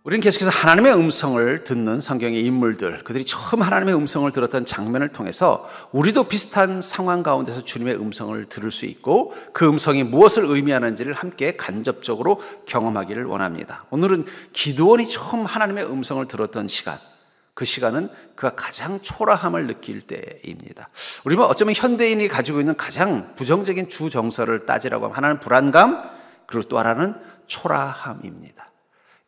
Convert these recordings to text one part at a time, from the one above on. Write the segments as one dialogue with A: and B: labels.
A: 우리는 계속해서 하나님의 음성을 듣는 성경의 인물들, 그들이 처음 하나님의 음성을 들었던 장면을 통해서 우리도 비슷한 상황 가운데서 주님의 음성을 들을 수 있고 그 음성이 무엇을 의미하는지를 함께 간접적으로 경험하기를 원합니다. 오늘은 기드온이 처음 하나님의 음성을 들었던 시간, 그 시간은 그가 가장 초라함을 느낄 때입니다. 우리는 어쩌면 현대인이 가지고 있는 가장 부정적인 주 정서를 따지라고 하면 하나는 불안감, 그리고 또 하나는 초라함입니다.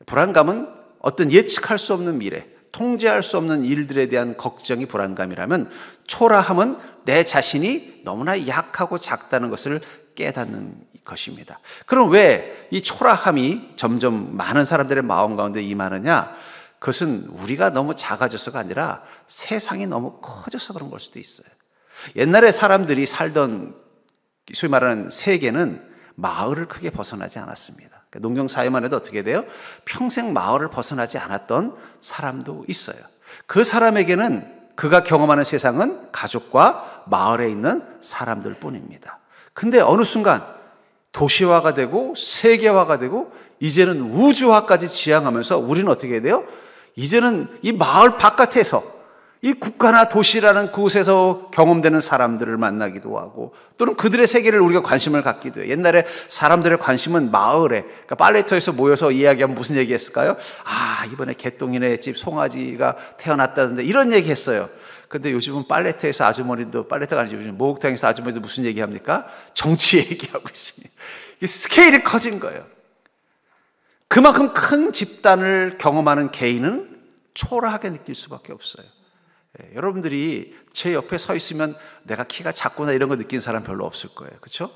A: 불안감은 어떤 예측할 수 없는 미래, 통제할 수 없는 일들에 대한 걱정이 불안감이라면, 초라함은 내 자신이 너무나 약하고 작다는 것을 깨닫는 것입니다. 그럼 왜 이 초라함이 점점 많은 사람들의 마음 가운데 임하느냐? 그것은 우리가 너무 작아져서가 아니라 세상이 너무 커져서 그런 걸 수도 있어요. 옛날에 사람들이 살던 소위 말하는 세계는 마을을 크게 벗어나지 않았습니다. 농경 사회만 해도 어떻게 돼요? 평생 마을을 벗어나지 않았던 사람도 있어요. 그 사람에게는 그가 경험하는 세상은 가족과 마을에 있는 사람들 뿐입니다. 근데 어느 순간 도시화가 되고 세계화가 되고 이제는 우주화까지 지향하면서 우리는 어떻게 돼요? 이제는 이 마을 바깥에서 이 국가나 도시라는 그곳에서 경험되는 사람들을 만나기도 하고 또는 그들의 세계를 우리가 관심을 갖기도 해요. 옛날에 사람들의 관심은 마을에, 그러니까 빨래터에서 모여서 이야기하면 무슨 얘기했을까요? 아, 이번에 개똥이네 집 송아지가 태어났다던데 이런 얘기 했어요. 근데 요즘은 빨래터에서 아주머니도, 빨래터가 아니죠, 요즘 목욕탕에서 아주머니도 무슨 얘기합니까? 정치 얘기하고 있습니다. 스케일이 커진 거예요. 그만큼 큰 집단을 경험하는 개인은 초라하게 느낄 수밖에 없어요. 여러분들이 제 옆에 서 있으면 내가 키가 작구나 이런 거 느끼는 사람 별로 없을 거예요. 그렇죠?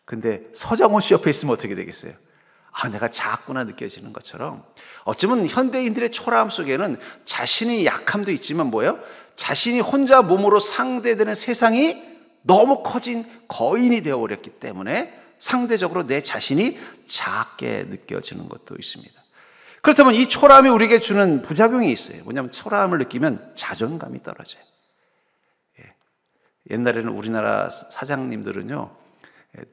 A: 근데 서장훈 씨 옆에 있으면 어떻게 되겠어요? 아, 내가 작구나 느껴지는 것처럼 어쩌면 현대인들의 초라함 속에는 자신의 약함도 있지만 뭐예요? 자신이 혼자 몸으로 상대되는 세상이 너무 커진 거인이 되어버렸기 때문에 상대적으로 내 자신이 작게 느껴지는 것도 있습니다. 그렇다면 이 초라함이 우리에게 주는 부작용이 있어요. 뭐냐면 초라함을 느끼면 자존감이 떨어져요. 옛날에는 우리나라 사장님들은요,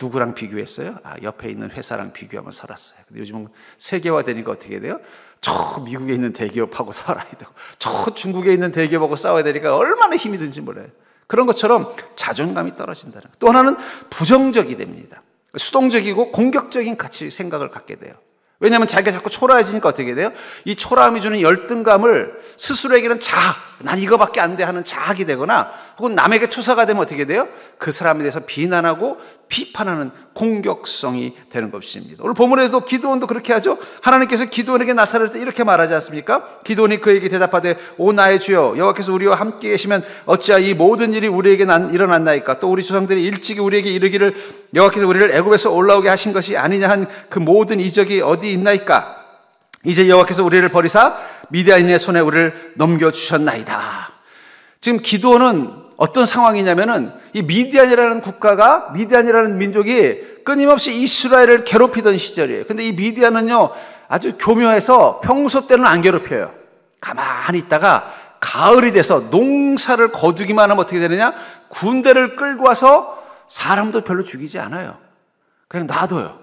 A: 누구랑 비교했어요? 아, 옆에 있는 회사랑 비교하면 살았어요. 근데 요즘은 세계화되니까 어떻게 돼요? 저 미국에 있는 대기업하고 살아야 되고 저 중국에 있는 대기업하고 싸워야 되니까 얼마나 힘이 든지 몰라요. 그런 것처럼 자존감이 떨어진다는 것. 또 하나는 부정적이 됩니다. 수동적이고 공격적인 가치 생각을 갖게 돼요. 왜냐하면 자기가 자꾸 초라해지니까 어떻게 돼요? 이 초라함이 주는 열등감을 스스로에게는 자학, 난 이거밖에 안 돼 하는 자학이 되거나 혹은 남에게 투사가 되면 어떻게 돼요? 그 사람에 대해서 비난하고 비판하는 공격성이 되는 것입니다. 오늘 본문에도 기드온도 그렇게 하죠. 하나님께서 기드온에게 나타날 때 이렇게 말하지 않습니까? 기드온이 그에게 대답하되 오 나의 주여 여호와께서 우리와 함께 계시면 어찌하여 이 모든 일이 우리에게 일어났나이까? 또 우리 조상들이 일찍이 우리에게 이르기를 여호와께서 우리를 애굽에서 올라오게 하신 것이 아니냐 한 그 모든 이적이 어디 있나이까? 이제 여호와께서 우리를 버리사 미디안인의 손에 우리를 넘겨주셨나이다. 지금 기드온은 어떤 상황이냐면은 이 미디안이라는 국가가, 미디안이라는 민족이 끊임없이 이스라엘을 괴롭히던 시절이에요. 근데 이 미디안은요 아주 교묘해서 평소 때는 안 괴롭혀요. 가만히 있다가 가을이 돼서 농사를 거두기만 하면 어떻게 되느냐? 군대를 끌고 와서 사람도 별로 죽이지 않아요. 그냥 놔둬요.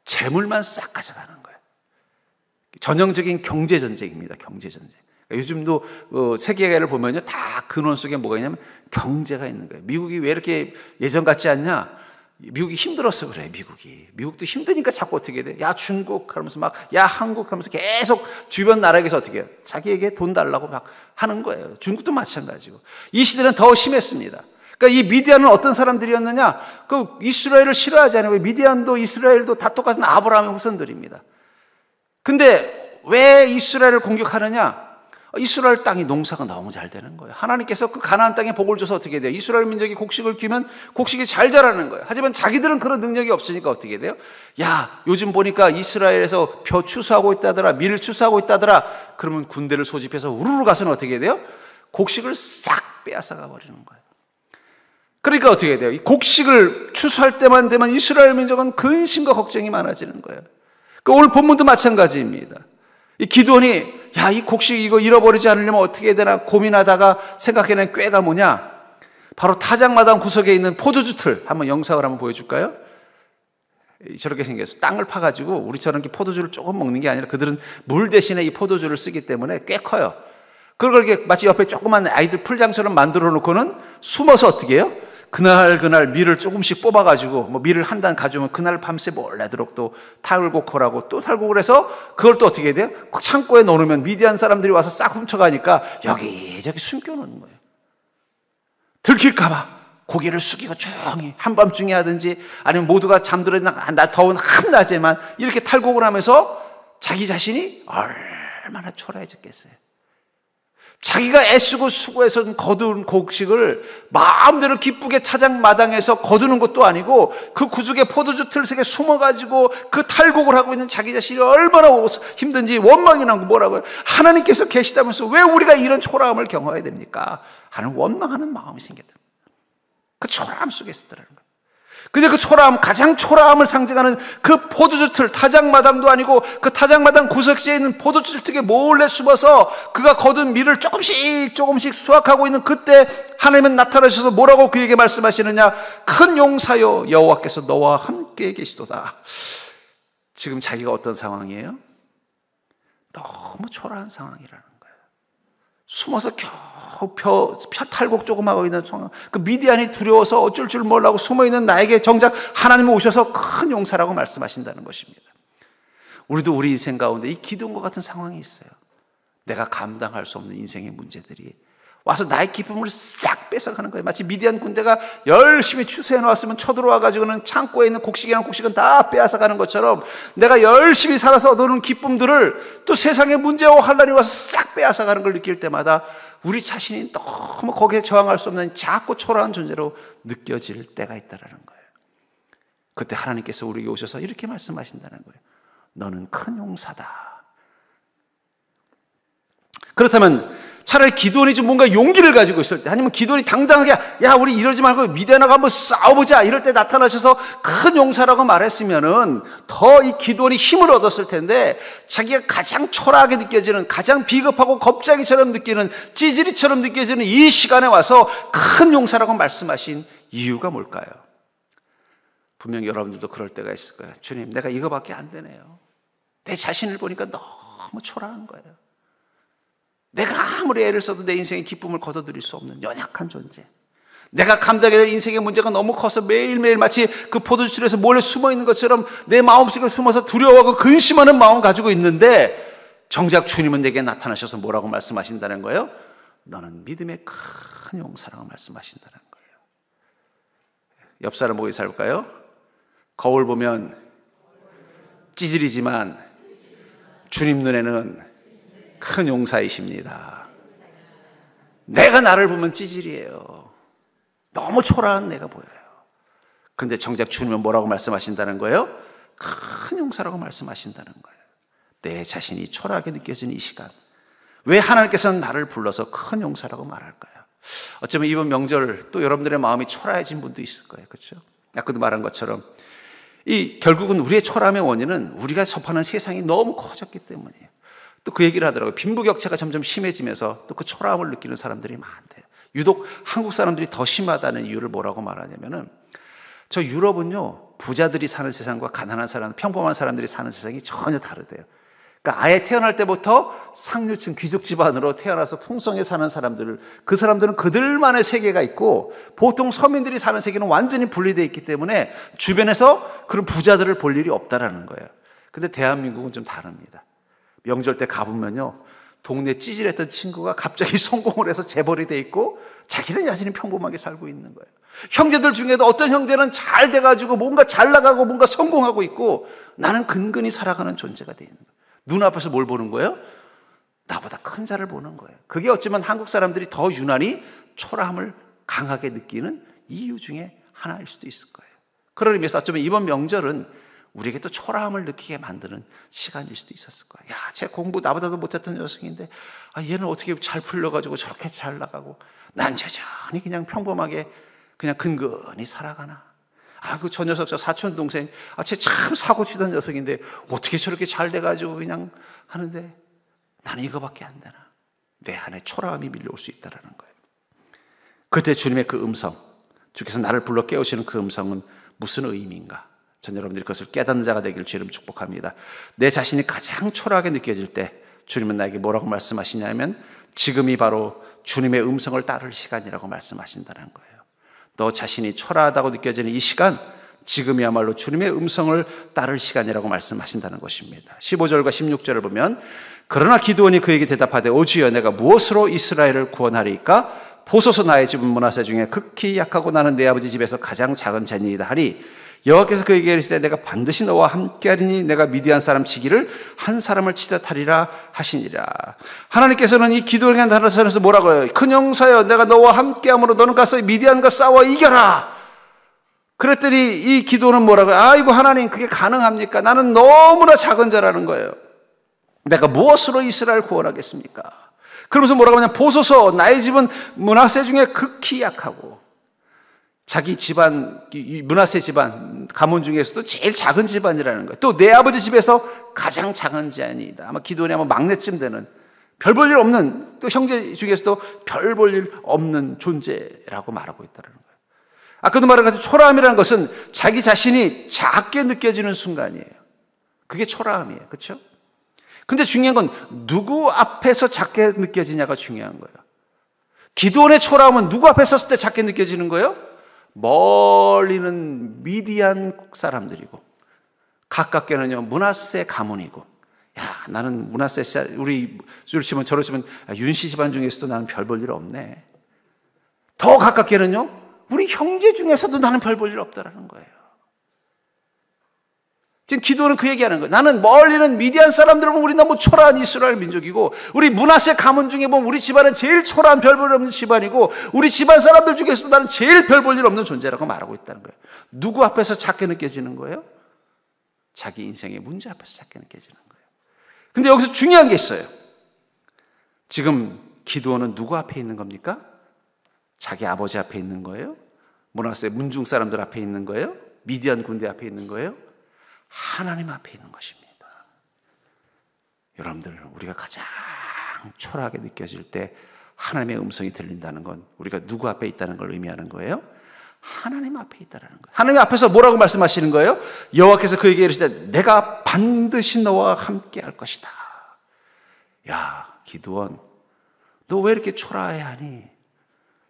A: 재물만 싹 가져가는 거예요. 전형적인 경제전쟁입니다. 경제전쟁. 요즘도 세계를 보면요 다 근원 속에 뭐가 있냐면 경제가 있는 거예요. 미국이 왜 이렇게 예전 같지 않냐? 미국이 힘들었어 그래. 미국도 힘드니까 자꾸 어떻게 돼? 야 중국 하면서 막 야 한국 하면서 계속 주변 나라에서 어떻게 해요? 자기에게 돈 달라고 막 하는 거예요. 중국도 마찬가지고. 이 시대는 더 심했습니다. 그러니까 이 미디안은 어떤 사람들이었느냐? 그 이스라엘을 싫어하잖아요. 미디안도 이스라엘도 다 똑같은 아브라함의 후손들입니다. 근데 왜 이스라엘을 공격하느냐? 이스라엘 땅이 농사가 너무 잘 되는 거예요. 하나님께서 그 가나안 땅에 복을 줘서 어떻게 돼요? 이스라엘 민족이 곡식을 키우면 곡식이 잘 자라는 거예요. 하지만 자기들은 그런 능력이 없으니까 어떻게 돼요? 야, 요즘 보니까 이스라엘에서 벼 추수하고 있다더라, 밀을 추수하고 있다더라. 그러면 군대를 소집해서 우르르 가서는 어떻게 돼요? 곡식을 싹 빼앗아가 버리는 거예요. 그러니까 어떻게 돼요? 이 곡식을 추수할 때만 되면 이스라엘 민족은 근심과 걱정이 많아지는 거예요. 그러니까 오늘 본문도 마찬가지입니다. 이 기드온이 야, 이 곡식 이거 잃어버리지 않으려면 어떻게 해야 되나 고민하다가 생각해낸 꾀가 뭐냐? 바로 타작마당 구석에 있는 포도주 틀, 한번 영상을 한번 보여줄까요? 저렇게 생겨서 땅을 파가지고 우리처럼 이렇게 포도주를 조금 먹는 게 아니라 그들은 물 대신에 이 포도주를 쓰기 때문에 꽤 커요. 그걸 이렇게 마치 옆에 조그만 아이들 풀장처럼 만들어 놓고는 숨어서 어떻게 해요? 그날 밀을 조금씩 뽑아가지고 뭐 밀을 한 단 가져오면 그날 밤새 몰래도록 또 탈곡하라고 또 탈곡을 해서 그걸 또 어떻게 해야 돼요? 창고에 넣어놓으면 미디안 사람들이 와서 싹 훔쳐가니까 여기저기 숨겨놓는 거예요. 들킬까봐 고개를 숙이고 조용히 한밤중에 하든지 아니면 모두가 잠들어 있는 더운 한낮에만 이렇게 탈곡을 하면서 자기 자신이 얼마나 초라해졌겠어요. 자기가 애쓰고 수고해서 거둔 곡식을 마음대로 기쁘게 차장마당에서 거두는 것도 아니고 그 구죽의 포도주 틀 속에 숨어가지고 그 탈곡을 하고 있는 자기 자신이 얼마나 힘든지 원망이 나고 뭐라고요. 하나님께서 계시다면서 왜 우리가 이런 초라함을 경험해야 됩니까? 하는 원망하는 마음이 생겼다. 그 초라함 속에 있었더라는 거예요. 근데 그 초라함, 가장 초라함을 상징하는 그 포도주 틀, 타작마당도 아니고 그 타작마당 구석지에 있는 포도주 틀에 몰래 숨어서 그가 거둔 밀을 조금씩 수확하고 있는 그때 하나님은 나타나셔서 뭐라고 그에게 말씀하시느냐? 큰 용사여, 여호와께서 너와 함께 계시도다. 지금 자기가 어떤 상황이에요? 너무 초라한 상황이라는 거예요. 숨어서 겨우 탈곡 조금 하고 있는 상황. 그 미디안이 두려워서 어쩔 줄 몰라고 숨어있는 나에게 정작 하나님이 오셔서 큰 용사라고 말씀하신다는 것입니다. 우리도 우리 인생 가운데 이 기도원과 같은 상황이 있어요. 내가 감당할 수 없는 인생의 문제들이 와서 나의 기쁨을 싹 뺏어가는 거예요. 마치 미디안 군대가 열심히 추수해 놓았으면 쳐들어와가지고는 창고에 있는 곡식이랑 곡식은 다 빼앗아가는 것처럼 내가 열심히 살아서 얻어오는 기쁨들을 또 세상의 문제와 환란이 와서 싹 빼앗아가는 걸 느낄 때마다 우리 자신이 너무 거기에 저항할 수 없는 작고 초라한 존재로 느껴질 때가 있다는 거예요. 그때 하나님께서 우리에게 오셔서 이렇게 말씀하신다는 거예요. 너는 큰 용사다. 그렇다면 차라리 기도원이 좀 뭔가 용기를 가지고 있을 때, 아니면 기도원이 당당하게 야 우리 이러지 말고 미디안하고 한번 싸워보자 이럴 때 나타나셔서 큰 용사라고 말했으면은 더 이 기도원이 힘을 얻었을 텐데, 자기가 가장 초라하게 느껴지는, 가장 비겁하고 겁쟁이처럼 느끼는, 찌질이처럼 느껴지는 이 시간에 와서 큰 용사라고 말씀하신 이유가 뭘까요? 분명히 여러분들도 그럴 때가 있을 거예요. 주님, 내가 이거밖에 안 되네요. 내 자신을 보니까 너무 초라한 거예요. 내가 아무리 애를 써도 내 인생의 기쁨을 거둬들일 수 없는 연약한 존재. 내가 감당해야 될 인생의 문제가 너무 커서 매일매일 마치 그 포도주실에서 몰래 숨어있는 것처럼 내 마음속에 숨어서 두려워하고 근심하는 마음 가지고 있는데, 정작 주님은 내게 나타나셔서 뭐라고 말씀하신다는 거예요? 너는 믿음의 큰 용사라고 말씀하신다는 거예요. 옆 사람 보기 살까요? 거울 보면 찌질이지만 주님 눈에는 큰 용사이십니다. 내가 나를 보면 찌질이에요. 너무 초라한 내가 보여요. 그런데 정작 주님은 뭐라고 말씀하신다는 거예요? 큰 용사라고 말씀하신다는 거예요. 내 자신이 초라하게 느껴지는 이 시간, 왜 하나님께서는 나를 불러서 큰 용사라고 말할까요? 어쩌면 이번 명절 또 여러분들의 마음이 초라해진 분도 있을 거예요. 그렇죠? 아까도 말한 것처럼 결국은 우리의 초라함의 원인은 우리가 접하는 세상이 너무 커졌기 때문이에요. 또 그 얘기를 하더라고요. 빈부격차가 점점 심해지면서 또 그 초라함을 느끼는 사람들이 많대요. 유독 한국 사람들이 더 심하다는 이유를 뭐라고 말하냐면은, 저 유럽은요, 부자들이 사는 세상과 가난한 사람, 평범한 사람들이 사는 세상이 전혀 다르대요. 그러니까 아예 태어날 때부터 상류층 귀족 집안으로 태어나서 풍성에 사는 사람들, 그 사람들은 그들만의 세계가 있고, 보통 서민들이 사는 세계는 완전히 분리되어 있기 때문에 주변에서 그런 부자들을 볼 일이 없다라는 거예요. 근데 대한민국은 좀 다릅니다. 명절 때 가보면요, 동네 찌질했던 친구가 갑자기 성공을 해서 재벌이 돼 있고 자기는 여전히 평범하게 살고 있는 거예요. 형제들 중에도 어떤 형제는 잘 돼가지고 뭔가 잘 나가고 뭔가 성공하고 있고, 나는 근근히 살아가는 존재가 돼 있는 거예요. 눈앞에서 뭘 보는 거예요? 나보다 큰 자를 보는 거예요. 그게 어쩌면 한국 사람들이 더 유난히 초라함을 강하게 느끼는 이유 중에 하나일 수도 있을 거예요. 그런 의미에서 어쩌면 이번 명절은 우리에게 또 초라함을 느끼게 만드는 시간일 수도 있었을 거예요. 야, 쟤 공부 나보다도 못했던 녀석인데 얘는 어떻게 잘 풀려가지고 저렇게 잘 나가고, 난 여전히 그냥 평범하게 그냥 근근히 살아가나. 저 녀석, 저 사촌 동생, 쟤 참 사고 치던 녀석인데 어떻게 저렇게 잘 돼가지고 그냥 하는데 나는 이거밖에 안 되나. 내 안에 초라함이 밀려올 수 있다는 거예요. 그때 주님의 그 음성, 주께서 나를 불러 깨우시는 그 음성은 무슨 의미인가? 전 여러분들이 그것을 깨닫는 자가 되길 주님 축복합니다. 내 자신이 가장 초라하게 느껴질 때 주님은 나에게 뭐라고 말씀하시냐면 지금이 바로 주님의 음성을 따를 시간이라고 말씀하신다는 거예요. 너 자신이 초라하다고 느껴지는 이 시간, 지금이야말로 주님의 음성을 따를 시간이라고 말씀하신다는 것입니다. 15절과 16절을 보면 그러나 기드온이 그에게 대답하되 오 주여 내가 무엇으로 이스라엘을 구원하리이까? 보소서 나의 집은 므낫세 중에 극히 약하고 나는 내 아버지 집에서 가장 작은 자니이다 하니 여호와께서 그에게 이르시되 내가 반드시 너와 함께하리니 내가 미디안 사람 치기를 한 사람을 치듯 하리라 하시니라. 하나님께서는 이 기드온에게 나타나셔서 뭐라고 해요? 큰 용사여 내가 너와 함께함으로 너는 가서 미디안과 싸워 이겨라. 그랬더니 이 기드온은 뭐라고 해요? 아이고 하나님 그게 가능합니까? 나는 너무나 작은 자라는 거예요. 내가 무엇으로 이스라엘 구원하겠습니까? 그러면서 뭐라고 하냐? 보소서 나의 집은 므낫세 중에 극히 약하고, 자기 집안, 므낫세 집안 가문 중에서도 제일 작은 집안이라는 거예요. 또 내 아버지 집에서 가장 작은 자니이다. 아마 기드온이 아마 막내쯤 되는 별 볼 일 없는, 또 형제 중에서도 별 볼 일 없는 존재라고 말하고 있다는 거예요. 아까도 말한 것처럼 초라함이라는 것은 자기 자신이 작게 느껴지는 순간이에요. 그게 초라함이에요. 그렇죠? 근데 중요한 건 누구 앞에서 작게 느껴지냐가 중요한 거예요. 기드온의 초라함은 누구 앞에 섰을 때 작게 느껴지는 거예요? 멀리는 미디안 사람들이고 가깝게는요 므낫세 가문이고, 야 나는 므낫세 우리 치면 저로 치면 윤씨 집안 중에서도 나는 별 볼 일 없네. 더 가깝게는요 우리 형제 중에서도 나는 별 볼 일 없다라는 거예요. 지금 기도는 그 얘기하는 거예요. 나는 멀리는 미디안 사람들을 보면 우리 너무 초라한 이스라엘 민족이고, 우리 므낫세 가문 중에 보면 우리 집안은 제일 초라한 별 볼 일 없는 집안이고, 우리 집안 사람들 중에서도 나는 제일 별 볼 일 없는 존재라고 말하고 있다는 거예요. 누구 앞에서 작게 느껴지는 거예요? 자기 인생의 문제 앞에서 작게 느껴지는 거예요. 근데 여기서 중요한 게 있어요. 지금 기드온은 누구 앞에 있는 겁니까? 자기 아버지 앞에 있는 거예요? 므낫세 문중 사람들 앞에 있는 거예요? 미디안 군대 앞에 있는 거예요? 하나님 앞에 있는 것입니다. 여러분들, 우리가 가장 초라하게 느껴질 때 하나님의 음성이 들린다는 건 우리가 누구 앞에 있다는 걸 의미하는 거예요? 하나님 앞에 있다는 거예요. 하나님 앞에서 뭐라고 말씀하시는 거예요? 여호와께서 그에게 이르시되 내가 반드시 너와 함께 할 것이다. 야 기드온, 너 왜 이렇게 초라해 하니?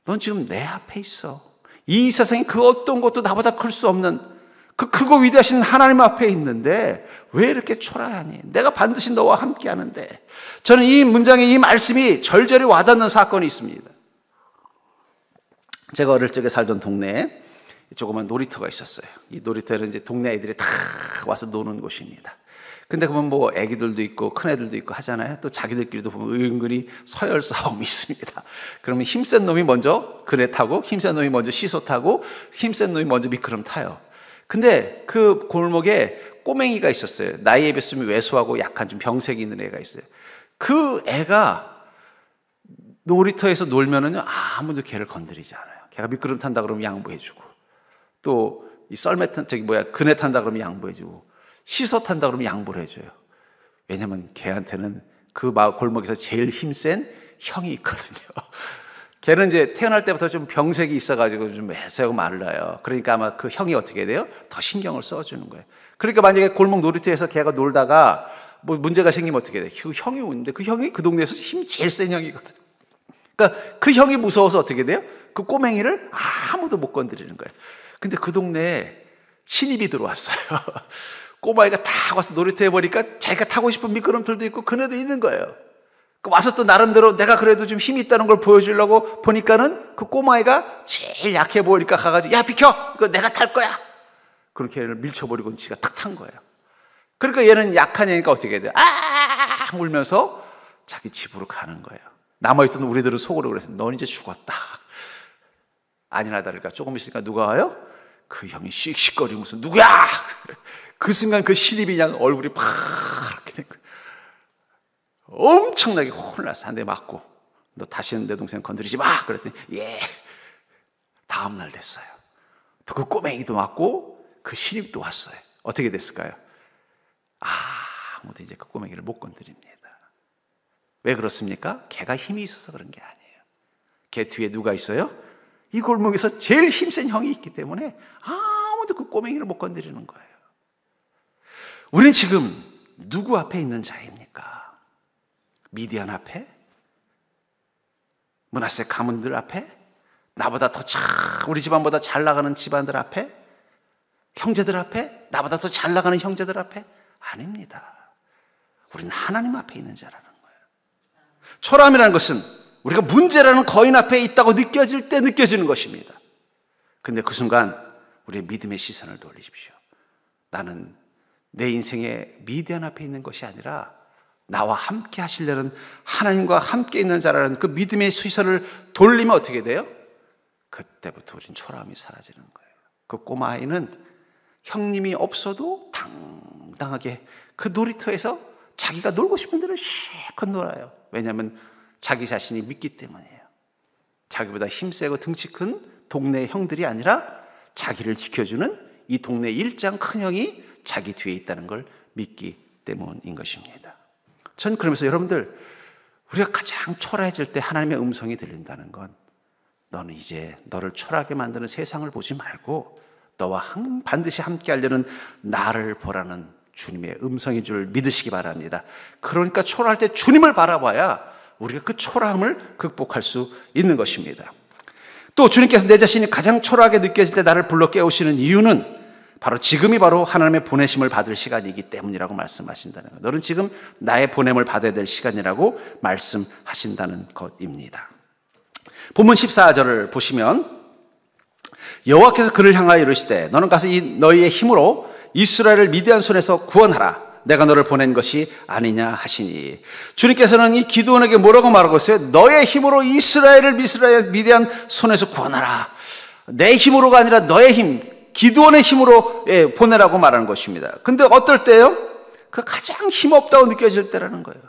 A: 넌 지금 내 앞에 있어. 이 세상에 그 어떤 것도 나보다 클 수 없는 그 크고 위대하신 하나님 앞에 있는데 왜 이렇게 초라하니? 내가 반드시 너와 함께 하는데. 저는 이 문장에 이 말씀이 절절히 와닿는 사건이 있습니다. 제가 어릴 적에 살던 동네에 조그만 놀이터가 있었어요. 이 놀이터에는 이제 동네 애들이 다 와서 노는 곳입니다. 근데 그러면 뭐 애기들도 있고 큰 애들도 있고 하잖아요. 또 자기들끼리도 보면 은근히 서열 싸움이 있습니다. 그러면 힘센 놈이 먼저 그네 타고, 힘센 놈이 먼저 시소 타고, 힘센 놈이 먼저 미끄럼 타요. 근데 그 골목에 꼬맹이가 있었어요. 나이에 비했으면 왜소하고 약간 좀 병색이 있는 애가 있어요. 그 애가 놀이터에서 놀면은요 아무도 걔를 건드리지 않아요. 걔가 미끄럼 탄다 그러면 양보해주고, 또 이 썰매 그네 탄다 그러면 양보해주고, 시소 탄다 그러면 양보를 해줘요. 왜냐면 걔한테는 그 골목에서 제일 힘센 형이 있거든요. 걔는 이제 태어날 때부터 좀 병색이 있어가지고 좀 매서하고 말라요. 그러니까 아마 그 형이 어떻게 돼요? 더 신경을 써주는 거예요. 그러니까 만약에 골목 놀이터에서 걔가 놀다가 뭐 문제가 생기면 어떻게 돼요? 그 형이 오는데 그 형이 그 동네에서 힘이 제일 센 형이거든. 그러니까 그 형이 무서워서 어떻게 돼요? 그 꼬맹이를 아무도 못 건드리는 거예요. 근데 그 동네에 신입이 들어왔어요. 꼬마이가 다 와서 놀이터에 보니까 자기가 타고 싶은 미끄럼틀도 있고 그네도 있는 거예요. 와서 또 나름대로 내가 그래도 좀 힘이 있다는 걸 보여주려고 보니까는 그 꼬마이가 제일 약해 보이니까 가가지고 야 비켜! 이거 내가 탈 거야! 그렇게 얘를 밀쳐버리고 지가 탁 탄 거예요. 그러니까 얘는 약한 애니까 어떻게 해야 돼요? 아! 울면서 자기 집으로 가는 거예요. 남아있던 우리들은 속으로 그랬어요. 넌 이제 죽었다. 아니나 다를까 조금 있으니까 누가 와요? 그 형이 씩씩거리면서 누구야? 그 순간 그 신입이 그냥 얼굴이 파랗게 된 거예요. 엄청나게 혼났어. 한 대 맞고 너 다시는 내 동생 건드리지 마. 그랬더니 예. 다음 날 됐어요. 또 그 꼬맹이도 맞고 그 신입도 왔어요. 어떻게 됐을까요? 아무도 이제 그 꼬맹이를 못 건드립니다. 왜 그렇습니까? 걔가 힘이 있어서 그런 게 아니에요. 걔 뒤에 누가 있어요? 이 골목에서 제일 힘센 형이 있기 때문에 아무도 그 꼬맹이를 못 건드리는 거예요. 우리는 지금 누구 앞에 있는 자입니까? 미디안 앞에? 므낫세 가문들 앞에? 나보다 우리 집안보다 잘 나가는 집안들 앞에? 형제들 앞에? 나보다 더 잘 나가는 형제들 앞에? 아닙니다. 우리는 하나님 앞에 있는 자라는 거예요. 초라함이라는 것은 우리가 문제라는 거인 앞에 있다고 느껴질 때 느껴지는 것입니다. 근데 그 순간 우리의 믿음의 시선을 돌리십시오. 나는 내 인생의 미디안 앞에 있는 것이 아니라 나와 함께 하시려는 하나님과 함께 있는 자라는 그 믿음의 시선을 돌리면 어떻게 돼요? 그때부터 우린 초라함이 사라지는 거예요. 그 꼬마 아이는 형님이 없어도 당당하게 그 놀이터에서 자기가 놀고 싶은 대로 실컷 놀아요. 왜냐하면 자기 자신이 믿기 때문이에요. 자기보다 힘세고 등치 큰 동네 형들이 아니라 자기를 지켜주는 이 동네 일장 큰형이 자기 뒤에 있다는 걸 믿기 때문인 것입니다. 전 그러면서 여러분들, 우리가 가장 초라해질 때 하나님의 음성이 들린다는 건, 너는 이제 너를 초라하게 만드는 세상을 보지 말고 너와 반드시 함께 하려는 나를 보라는 주님의 음성인 줄 믿으시기 바랍니다. 그러니까 초라할 때 주님을 바라봐야 우리가 그 초라함을 극복할 수 있는 것입니다. 또 주님께서 내 자신이 가장 초라하게 느껴질 때 나를 불러 깨우시는 이유는 바로 지금이 바로 하나님의 보내심을 받을 시간이기 때문이라고 말씀하신다는 거예요. 너는 지금 나의 보냄을 받아야 될 시간이라고 말씀하신다는 것입니다. 본문 14절을 보시면 여호와께서 그를 향하여 이르시되 너는 가서 너희의 힘으로 이스라엘을 미디안 손에서 구원하라. 내가 너를 보낸 것이 아니냐 하시니, 주님께서는 이 기드온에게 뭐라고 말하고 있어요? 너의 힘으로 이스라엘을 미디안 손에서 구원하라. 내 힘으로가 아니라 너의 힘, 기드온의 힘으로 보내라고 말하는 것입니다. 근데 어떨 때요? 그 가장 힘없다고 느껴질 때라는 거예요.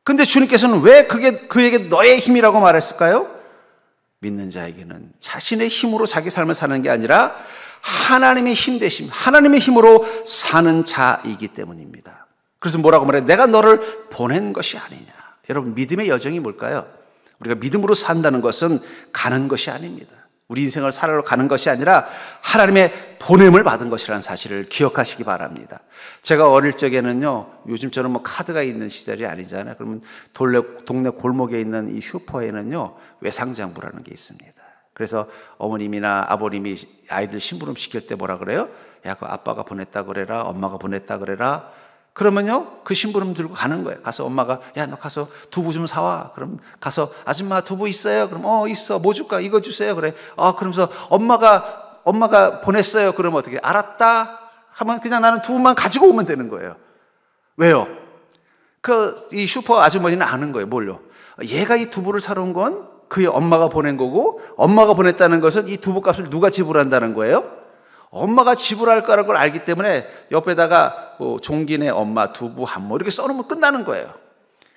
A: 근데 주님께서는 왜 그에게 너의 힘이라고 말했을까요? 믿는 자에게는 자신의 힘으로 자기 삶을 사는 게 아니라 하나님의 힘 대신 하나님의 힘으로 사는 자이기 때문입니다. 그래서 뭐라고 말해요? 내가 너를 보낸 것이 아니냐. 여러분, 믿음의 여정이 뭘까요? 우리가 믿음으로 산다는 것은 가는 것이 아닙니다. 우리 인생을 살아러 가는 것이 아니라 하나님의 보냄을 받은 것이라는 사실을 기억하시기 바랍니다. 제가 어릴 적에는요, 요즘처럼 카드가 있는 시절이 아니잖아요. 그러면 동네 골목에 있는 이 슈퍼에는요, 외상장부라는 게 있습니다. 그래서 어머님이나 아버님이 아이들 심부름 시킬 때 뭐라 그래요? 야, 그 아빠가 보냈다 그래라, 엄마가 보냈다 그래라. 그러면요, 그 심부름 들고 가는 거예요. 가서 엄마가, 야, 너 가서 두부 좀 사와. 그럼 가서, 아줌마 두부 있어요? 그럼, 있어. 뭐 줄까? 이거 주세요. 그래. 그러면서 엄마가 보냈어요. 그러면 어떻게, 알았다? 하면 그냥 나는 두부만 가지고 오면 되는 거예요. 왜요? 이 슈퍼 아주머니는 아는 거예요. 뭘요? 얘가 이 두부를 사러 온 건 그의 엄마가 보낸 거고, 엄마가 보냈다는 것은 이 두부 값을 누가 지불한다는 거예요? 엄마가 지불할 거라는 걸 알기 때문에 옆에다가 종기네 엄마 두부 한 모 이렇게 써놓으면 끝나는 거예요.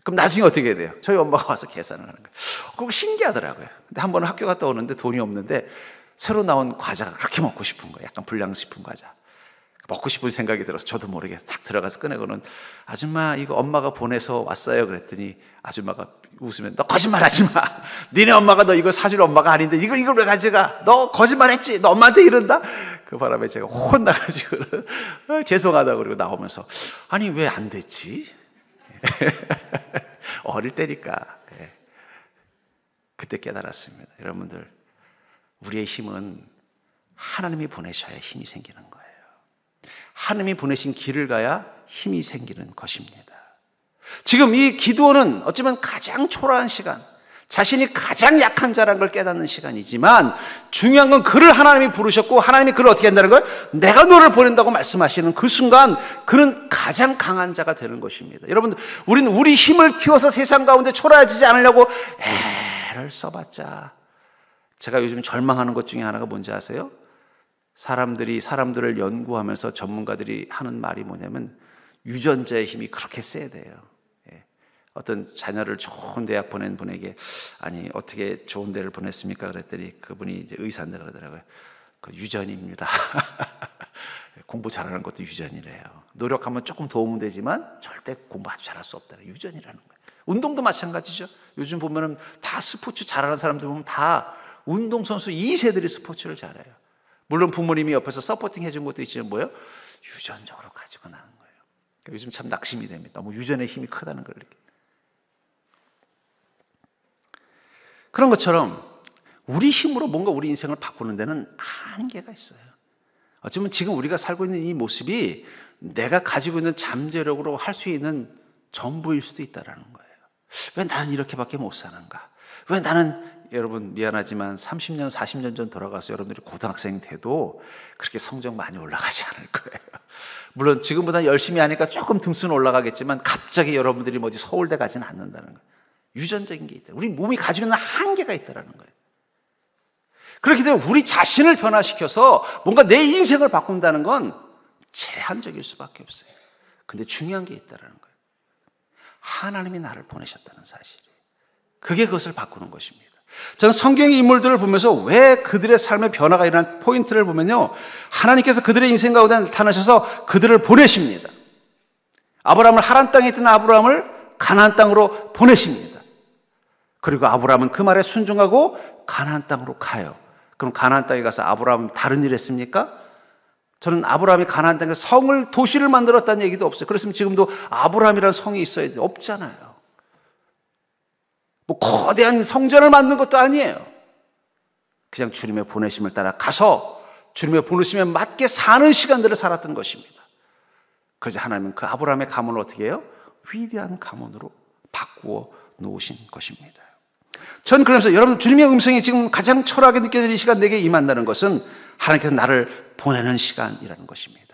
A: 그럼 나중에 어떻게 해야 돼요? 저희 엄마가 와서 계산을 하는 거예요. 그거 신기하더라고요. 근데 한 번은 학교 갔다 오는데 돈이 없는데 새로 나온 과자가 그렇게 먹고 싶은 거예요. 약간 불량식품 과자. 먹고 싶은 생각이 들어서 저도 모르게 탁 들어가서 꺼내고는, 아줌마 이거 엄마가 보내서 왔어요. 그랬더니 아줌마가 웃으면, 너 거짓말하지 마. 니네 엄마가 너 이거 사줄 엄마가 아닌데 이걸 왜 가져가? 너 거짓말했지? 너 엄마한테 이런다? 그 바람에 제가 혼나가지고 죄송하다고 그러고 나오면서, 아니 왜 안 됐지? 어릴 때니까. 그때 깨달았습니다. 여러분들, 우리의 힘은 하나님이 보내셔야 힘이 생기는 거예요. 하나님이 보내신 길을 가야 힘이 생기는 것입니다. 지금 이 기드온은 어쩌면 가장 초라한 시간, 자신이 가장 약한 자라는 걸 깨닫는 시간이지만, 중요한 건 그를 하나님이 부르셨고 하나님이 그를 어떻게 한다는 걸, 내가 너를 보낸다고 말씀하시는 그 순간 그는 가장 강한 자가 되는 것입니다. 여러분들, 우리는 우리 힘을 키워서 세상 가운데 초라해지지 않으려고 애를 써봤자, 제가 요즘 절망하는 것 중에 하나가 뭔지 아세요? 사람들을 연구하면서 전문가들이 하는 말이 뭐냐면, 유전자의 힘이 그렇게 세야 돼요. 어떤 자녀를 좋은 대학 보낸 분에게, 아니 어떻게 좋은 데를 보냈습니까? 그랬더니 그분이 이제 의사인데 그러더라고요. 그 유전입니다. 공부 잘하는 것도 유전이래요. 노력하면 조금 도움은 되지만 절대 공부 아주 잘할 수 없다. 유전이라는 거예요. 운동도 마찬가지죠. 요즘 보면은 다 스포츠 잘하는 사람들 보면 다 운동선수 2세들이 스포츠를 잘해요. 물론 부모님이 옆에서 서포팅 해준 것도 있지만 뭐예요? 유전적으로 가지고 나는 거예요. 요즘 참 낙심이 됩니다. 너무 유전의 힘이 크다는 걸 느끼고. 그런 것처럼 우리 힘으로 뭔가 우리 인생을 바꾸는 데는 한계가 있어요. 어쩌면 지금 우리가 살고 있는 이 모습이 내가 가지고 있는 잠재력으로 할 수 있는 전부일 수도 있다는 거예요. 왜 나는 이렇게밖에 못 사는가? 왜 나는, 여러분 미안하지만 30년, 40년 전 돌아가서 여러분들이 고등학생 돼도 그렇게 성적 많이 올라가지 않을 거예요. 물론 지금보다 열심히 하니까 조금 등수는 올라가겠지만 갑자기 여러분들이 뭐지 서울대 가지는 않는다는 거예요. 유전적인 게 있다. 우리 몸이 가지고 있는 한계가 있다는 거예요. 그렇기 때문에 우리 자신을 변화시켜서 뭔가 내 인생을 바꾼다는 건 제한적일 수밖에 없어요. 근데 중요한 게 있다는 거예요. 하나님이 나를 보내셨다는 사실이에요. 그게 그것을 바꾸는 것입니다. 저는 성경의 인물들을 보면서 왜 그들의 삶의 변화가 일어난 포인트를 보면요, 하나님께서 그들의 인생 가운데 나타나셔서 그들을 보내십니다. 아브라함을 하란 땅에 있던 아브라함을 가나안 땅으로 보내십니다. 그리고 아브라함은 그 말에 순종하고 가나안 땅으로 가요. 그럼 가나안 땅에 가서 아브라함 다른 일 했습니까? 저는 아브라함이 가나안 땅에 성을, 도시를 만들었다는 얘기도 없어요. 그렇으면 지금도 아브라함이라는 성이 있어야 돼요. 없잖아요. 뭐 거대한 성전을 만든 것도 아니에요. 그냥 주님의 보내심을 따라 가서 주님의 보내심에 맞게 사는 시간들을 살았던 것입니다. 그래서 하나님은 그 아브라함의 가문을 어떻게 해요? 위대한 가문으로 바꾸어 놓으신 것입니다. 전 그러면서 여러분, 주님의 음성이 지금 가장 초라하게 느껴지는 이 시간 내게 임한다는 것은 하나님께서 나를 보내는 시간이라는 것입니다.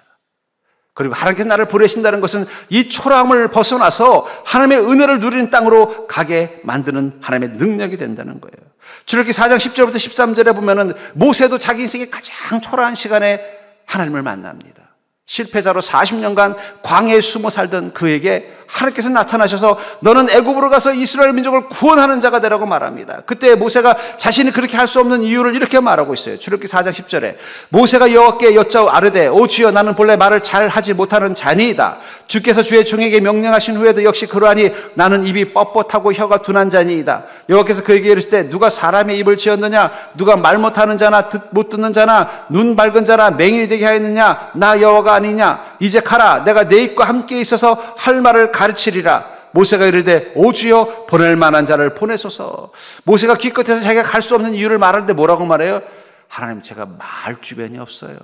A: 그리고 하나님께서 나를 보내신다는 것은 이 초라함을 벗어나서 하나님의 은혜를 누리는 땅으로 가게 만드는 하나님의 능력이 된다는 거예요. 출애굽기 4장 10절부터 13절에 보면은 모세도 자기 인생의 가장 초라한 시간에 하나님을 만납니다. 실패자로 40년간 광야에 숨어 살던 그에게 하나님께서 나타나셔서 너는 애굽으로 가서 이스라엘 민족을 구원하는 자가 되라고 말합니다. 그때 모세가 자신이 그렇게 할 수 없는 이유를 이렇게 말하고 있어요. 출애굽기 4장 10절에 모세가 여호와께 여짜오 아르되 오 주여 나는 본래 말을 잘 하지 못하는 자니이다. 주께서 주의 종에게 명령하신 후에도 역시 그러하니 나는 입이 뻣뻣하고 혀가 둔한 자니이다. 여호와께서 그에게 이르시되 누가 사람의 입을 지었느냐? 누가 말 못하는 자나 못 듣는 자나 눈 밝은 자나 맹인이 되게 하였느냐? 나 여호와가 아니냐? 이제 가라. 내가 내 입과 함께 있어서 할 말을 가르치리라. 모세가 이르되 오 주여 보낼 만한 자를 보내소서. 모세가 기껏해서 자기가 갈 수 없는 이유를 말하는데 뭐라고 말해요? 하나님, 제가 말 주변이 없어요.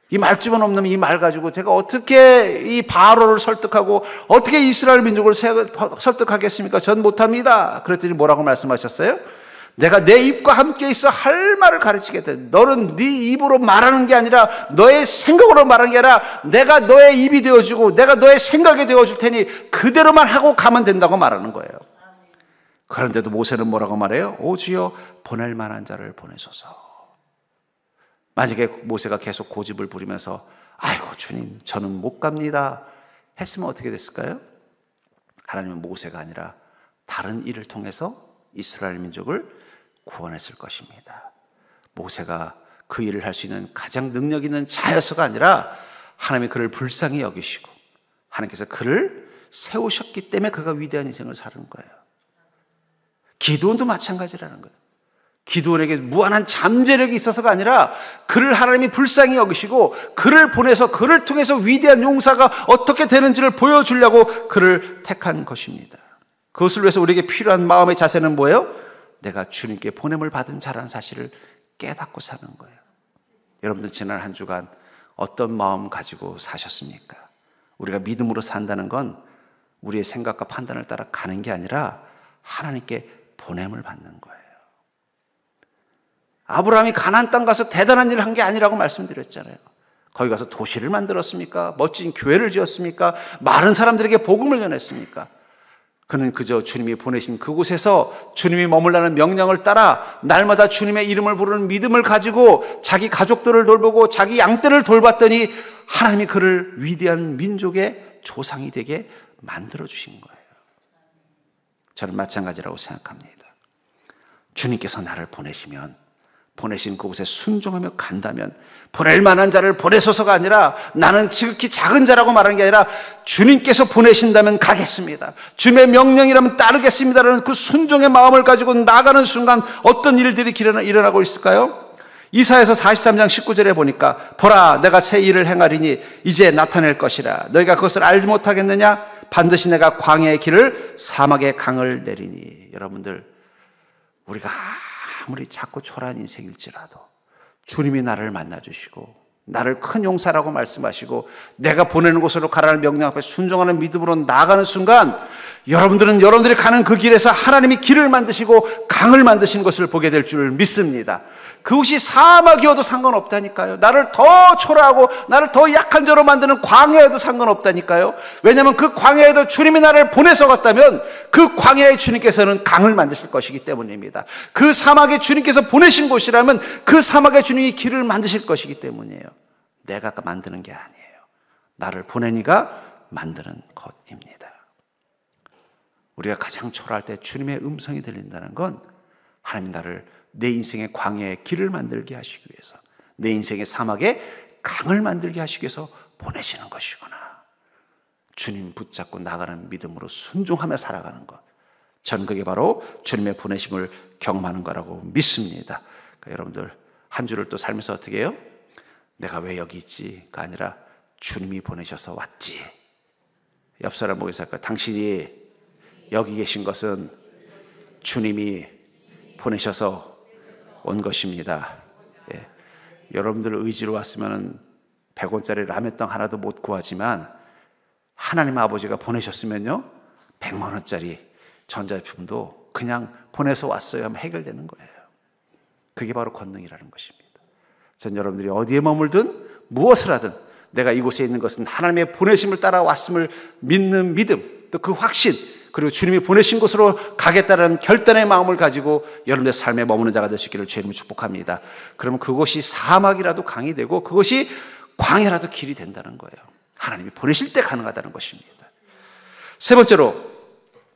A: 이 말 주변 없는 이 말 가지고 제가 어떻게 이 바로를 설득하고 어떻게 이스라엘 민족을 설득하겠습니까? 전 못합니다. 그랬더니 뭐라고 말씀하셨어요? 내가 내 입과 함께 있어 할 말을 가르치겠다. 너는 네 입으로 말하는 게 아니라 너의 생각으로 말하는 게 아니라 내가 너의 입이 되어주고 내가 너의 생각이 되어줄 테니 그대로만 하고 가면 된다고 말하는 거예요. 그런데도 모세는 뭐라고 말해요? 오 주여 보낼 만한 자를 보내소서. 만약에 모세가 계속 고집을 부리면서 아이고 주님 저는 못 갑니다 했으면 어떻게 됐을까요? 하나님은 모세가 아니라 다른 일을 통해서 이스라엘 민족을 구원했을 것입니다. 모세가 그 일을 할 수 있는 가장 능력 있는 자여서가 아니라 하나님이 그를 불쌍히 여기시고 하나님께서 그를 세우셨기 때문에 그가 위대한 인생을 사는 거예요. 기드온도 마찬가지라는 거예요. 기드온에게 무한한 잠재력이 있어서가 아니라 그를 하나님이 불쌍히 여기시고 그를 보내서 그를 통해서 위대한 용사가 어떻게 되는지를 보여주려고 그를 택한 것입니다. 그것을 위해서 우리에게 필요한 마음의 자세는 뭐예요? 내가 주님께 보냄을 받은 자라는 사실을 깨닫고 사는 거예요. 여러분들 지난 한 주간 어떤 마음 가지고 사셨습니까? 우리가 믿음으로 산다는 건 우리의 생각과 판단을 따라 가는 게 아니라 하나님께 보냄을 받는 거예요. 아브라함이 가나안 땅 가서 대단한 일을 한 게 아니라고 말씀드렸잖아요. 거기 가서 도시를 만들었습니까? 멋진 교회를 지었습니까? 많은 사람들에게 복음을 전했습니까? 그는 그저 주님이 보내신 그곳에서 주님이 머물라는 명령을 따라 날마다 주님의 이름을 부르는 믿음을 가지고 자기 가족들을 돌보고 자기 양떼를 돌봤더니 하나님이 그를 위대한 민족의 조상이 되게 만들어주신 거예요. 저는 마찬가지라고 생각합니다. 주님께서 나를 보내시면 보내신 그곳에 순종하며 간다면 보낼 만한 자를 보내소서가 아니라 나는 지극히 작은 자라고 말하는 게 아니라 주님께서 보내신다면 가겠습니다. 주님의 명령이라면 따르겠습니다라는 그 순종의 마음을 가지고 나가는 순간 어떤 일들이 일어나고 있을까요? 이사야서 43장 19절에 보니까 보라 내가 새 일을 행하리니 이제 나타낼 것이라 너희가 그것을 알지 못하겠느냐 반드시 내가 광야의 길을 사막의 강을 내리니. 여러분들, 우리가 아무리 작고 초라한 인생일지라도 주님이 나를 만나주시고 나를 큰 용사라고 말씀하시고 내가 보내는 곳으로 가라는 명령 앞에 순종하는 믿음으로 나아가는 순간 여러분들은 여러분들이 가는 그 길에서 하나님이 길을 만드시고 강을 만드시는 것을 보게 될 줄 믿습니다. 그것이 사막이어도 상관없다니까요. 나를 더 초라하고 나를 더 약한 자로 만드는 광야에도 상관없다니까요. 왜냐하면 그 광야에도 주님이 나를 보내서 갔다면 그 광야에 주님께서는 강을 만드실 것이기 때문입니다. 그 사막에 주님께서 보내신 곳이라면 그 사막에 주님이 길을 만드실 것이기 때문이에요. 내가 만드는 게 아니에요. 나를 보낸 이가 만드는 것입니다. 우리가 가장 초라할 때 주님의 음성이 들린다는 건 하나님 나를 내 인생의 광야에 길을 만들게 하시기 위해서, 내 인생의 사막에 강을 만들게 하시기 위해서 보내시는 것이구나. 주님 붙잡고 나가는 믿음으로 순종하며 살아가는 것, 전 그게 바로 주님의 보내심을 경험하는 거라고 믿습니다. 그러니까 여러분들 한 주를 또 살면서 어떻게 해요? 내가 왜 여기 있지가 아니라 주님이 보내셔서 왔지. 옆 사람 보면서 할까요? 당신이 여기 계신 것은 주님이 보내셔서 온 것입니다. 예. 여러분들 의지로 왔으면 100원짜리 라면땅 하나도 못 구하지만 하나님 아버지가 보내셨으면요 100만 원짜리 전자제품도 그냥 보내서 왔어요 하면 해결되는 거예요. 그게 바로 권능이라는 것입니다. 전 여러분들이 어디에 머물든 무엇을 하든 내가 이곳에 있는 것은 하나님의 보내심을 따라 왔음을 믿는 믿음, 또 그 확신, 그리고 주님이 보내신 곳으로 가겠다는 결단의 마음을 가지고 여러분의 삶에 머무는 자가 될 수 있기를 주님을 축복합니다. 그러면 그것이 사막이라도 강이 되고 그것이 광야라도 길이 된다는 거예요. 하나님이 보내실 때 가능하다는 것입니다. 세 번째로,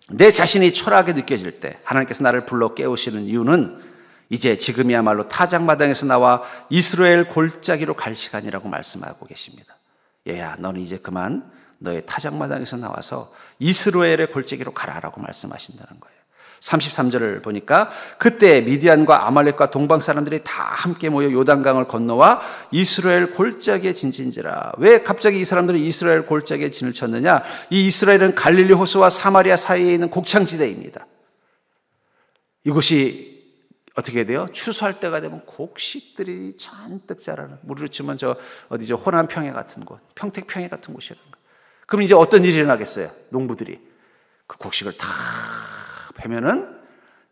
A: 내 자신이 초라하게 느껴질 때 하나님께서 나를 불러 깨우시는 이유는 이제 지금이야말로 타작마당에서 나와 이스라엘 골짜기로 갈 시간이라고 말씀하고 계십니다. 얘야, 너는 이제 그만 너의 타작마당에서 나와서 이스라엘의 골짜기로 가라라고 말씀하신다는 거예요. 33절을 보니까 그때 미디안과 아말렉과 동방 사람들이 다 함께 모여 요단강을 건너와 이스라엘 골짜기에 진진지라. 왜 갑자기 이 사람들이 이스라엘 골짜기에 진을 쳤느냐? 이 이스라엘은 갈릴리 호수와 사마리아 사이에 있는 곡창지대입니다. 이곳이 어떻게 돼요? 추수할 때가 되면 곡식들이 잔뜩 자라는, 우리로 치면 어디죠? 호남 평야 같은 곳, 평택 평야 같은 곳이라는 거예요. 그럼 이제 어떤 일이 일어나겠어요? 농부들이 그 곡식을 다 패면은